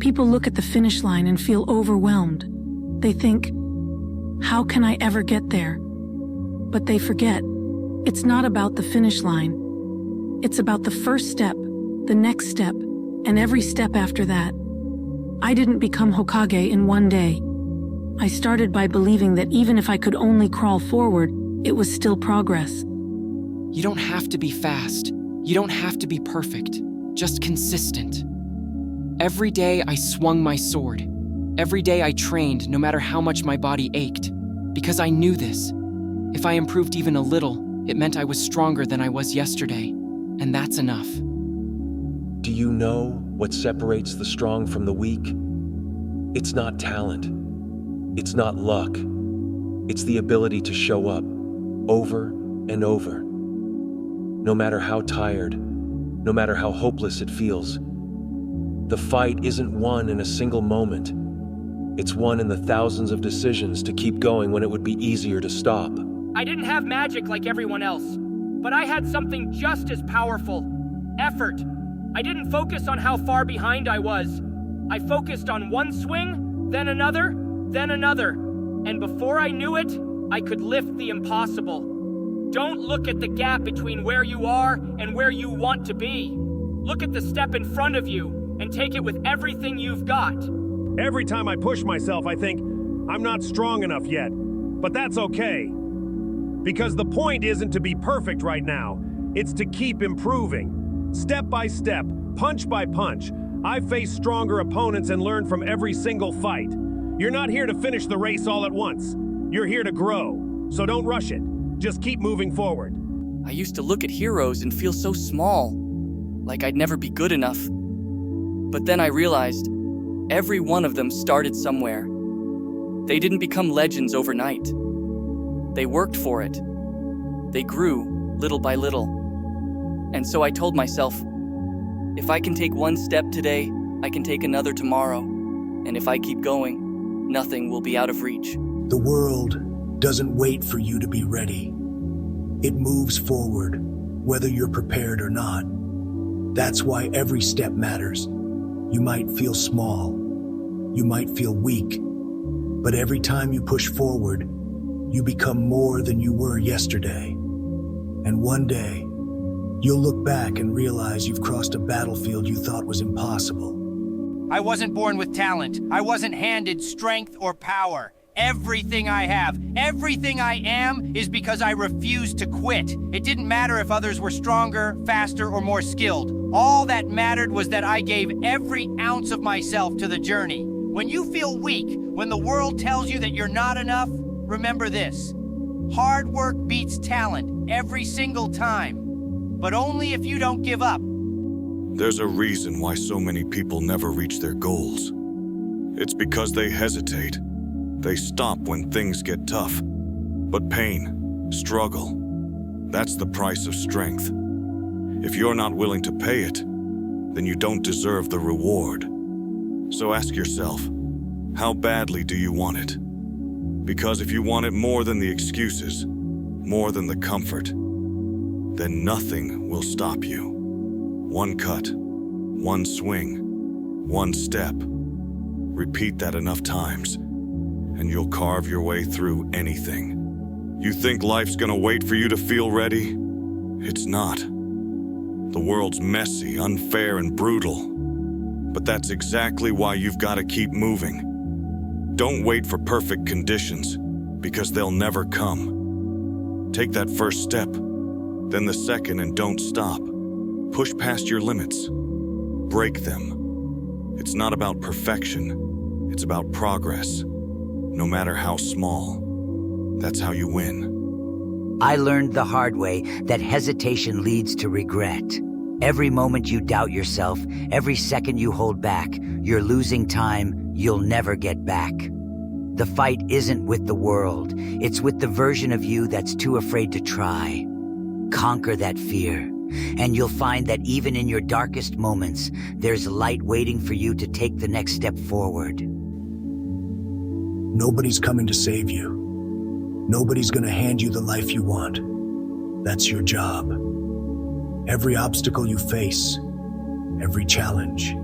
People look at the finish line and feel overwhelmed. They think, how can I ever get there? But they forget, it's not about the finish line. It's about the first step, the next step, and every step after that. I didn't become Hokage in one day. I started by believing that even if I could only crawl forward, it was still progress. You don't have to be fast. You don't have to be perfect. Just consistent. Every day I swung my sword. Every day I trained, no matter how much my body ached. Because I knew this. If I improved even a little, it meant I was stronger than I was yesterday. And that's enough. Do you know what separates the strong from the weak? It's not talent. It's not luck. It's the ability to show up over and over. No matter how tired, no matter how hopeless it feels. The fight isn't won in a single moment. It's won in the thousands of decisions to keep going when it would be easier to stop. I didn't have magic like everyone else, but I had something just as powerful: effort. I didn't focus on how far behind I was. I focused on one swing, then another, and before I knew it, I could lift the impossible. Don't look at the gap between where you are and where you want to be. Look at the step in front of you and take it with everything you've got. Every time I push myself, I think, I'm not strong enough yet. But that's okay. Because the point isn't to be perfect right now. It's to keep improving. Step by step, punch by punch, I face stronger opponents and learn from every single fight. You're not here to finish the race all at once. You're here to grow. So don't rush it. Just keep moving forward. I used to look at heroes and feel so small, like I'd never be good enough. But then I realized, every one of them started somewhere. They didn't become legends overnight. They worked for it. They grew, little by little. And so I told myself, if I can take one step today, I can take another tomorrow. And if I keep going, nothing will be out of reach. The world doesn't wait for you to be ready. It moves forward, whether you're prepared or not. That's why every step matters. You might feel small. You might feel weak. But every time you push forward, you become more than you were yesterday. And one day, you'll look back and realize you've crossed a battlefield you thought was impossible. I wasn't born with talent. I wasn't handed strength or power. Everything I have, everything I am, is because I refused to quit. It didn't matter if others were stronger, faster, or more skilled. All that mattered was that I gave every ounce of myself to the journey. When you feel weak, when the world tells you that you're not enough, remember this. Hard work beats talent every single time, but only if you don't give up. There's a reason why so many people never reach their goals. It's because they hesitate. They stop when things get tough. But pain, struggle, that's the price of strength. If you're not willing to pay it, then you don't deserve the reward. So ask yourself, how badly do you want it? Because if you want it more than the excuses, more than the comfort, then nothing will stop you. One cut, one swing, one step. Repeat that enough times, and you'll carve your way through anything. You think life's gonna wait for you to feel ready? It's not. The world's messy, unfair, and brutal. But that's exactly why you've got to keep moving. Don't wait for perfect conditions, because they'll never come. Take that first step, then the second, and don't stop. Push past your limits. Break them. It's not about perfection. It's about progress. No matter how small, that's how you win. I learned the hard way that hesitation leads to regret. Every moment you doubt yourself, every second you hold back, you're losing time you'll never get back. The fight isn't with the world, it's with the version of you that's too afraid to try. Conquer that fear, and you'll find that even in your darkest moments, there's light waiting for you to take the next step forward. Nobody's coming to save you. Nobody's gonna hand you the life you want. That's your job. Every obstacle you face, every challenge,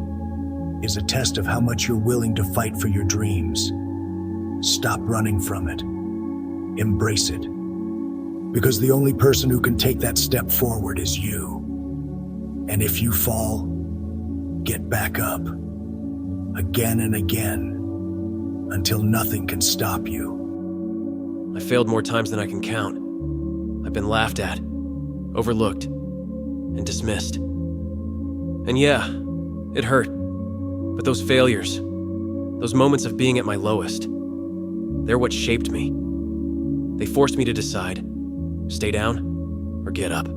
is a test of how much you're willing to fight for your dreams. Stop running from it. Embrace it. Because the only person who can take that step forward is you. And if you fall, get back up. Again and again. Until nothing can stop you. I failed more times than I can count. I've been laughed at, overlooked, and dismissed. And yeah, it hurt. But those failures, those moments of being at my lowest, they're what shaped me. They forced me to decide, stay down or get up.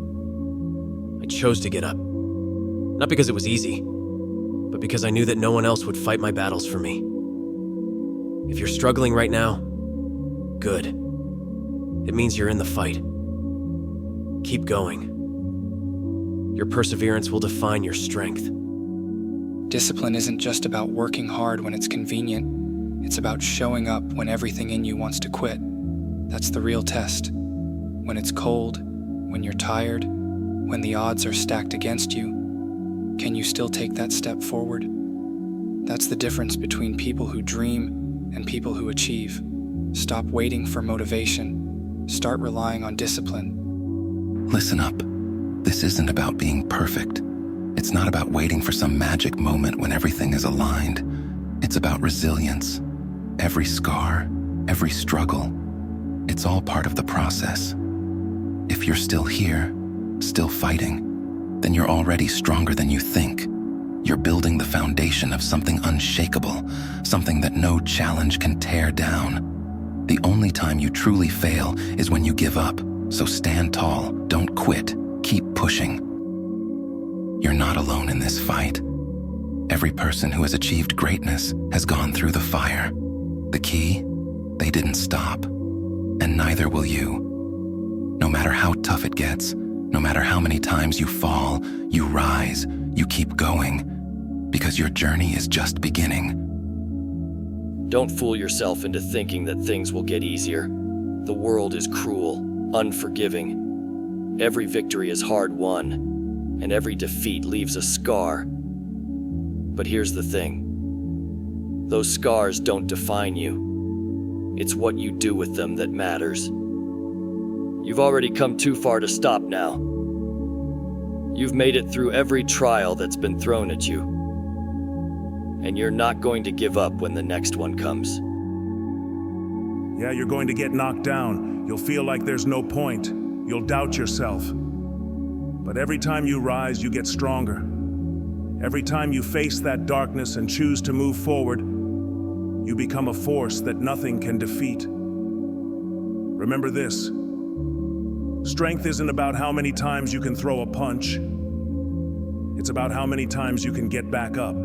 I chose to get up. Not because it was easy, but because I knew that no one else would fight my battles for me. If you're struggling right now, good. It means you're in the fight. Keep going. Your perseverance will define your strength. Discipline isn't just about working hard when it's convenient. It's about showing up when everything in you wants to quit. That's the real test. When it's cold, when you're tired, when the odds are stacked against you, can you still take that step forward? That's the difference between people who dream and people who achieve. Stop waiting for motivation. Start relying on discipline. Listen up. This isn't about being perfect. It's not about waiting for some magic moment when everything is aligned. It's about resilience. Every scar, every struggle, it's all part of the process. If you're still here, still fighting, then you're already stronger than you think. You're building the foundation of something unshakable, something that no challenge can tear down. The only time you truly fail is when you give up. So stand tall, don't quit, keep pushing. You're not alone in this fight. Every person who has achieved greatness has gone through the fire. The key? They didn't stop. And neither will you. No matter how tough it gets, no matter how many times you fall, you rise, you keep going, because your journey is just beginning. Don't fool yourself into thinking that things will get easier. The world is cruel, unforgiving. Every victory is hard won, and every defeat leaves a scar. But here's the thing. Those scars don't define you. It's what you do with them that matters. You've already come too far to stop now. You've made it through every trial that's been thrown at you. And you're not going to give up when the next one comes. Yeah, you're going to get knocked down. You'll feel like there's no point. You'll doubt yourself. But every time you rise, you get stronger. Every time you face that darkness and choose to move forward, you become a force that nothing can defeat. Remember this. Strength isn't about how many times you can throw a punch. It's about how many times you can get back up.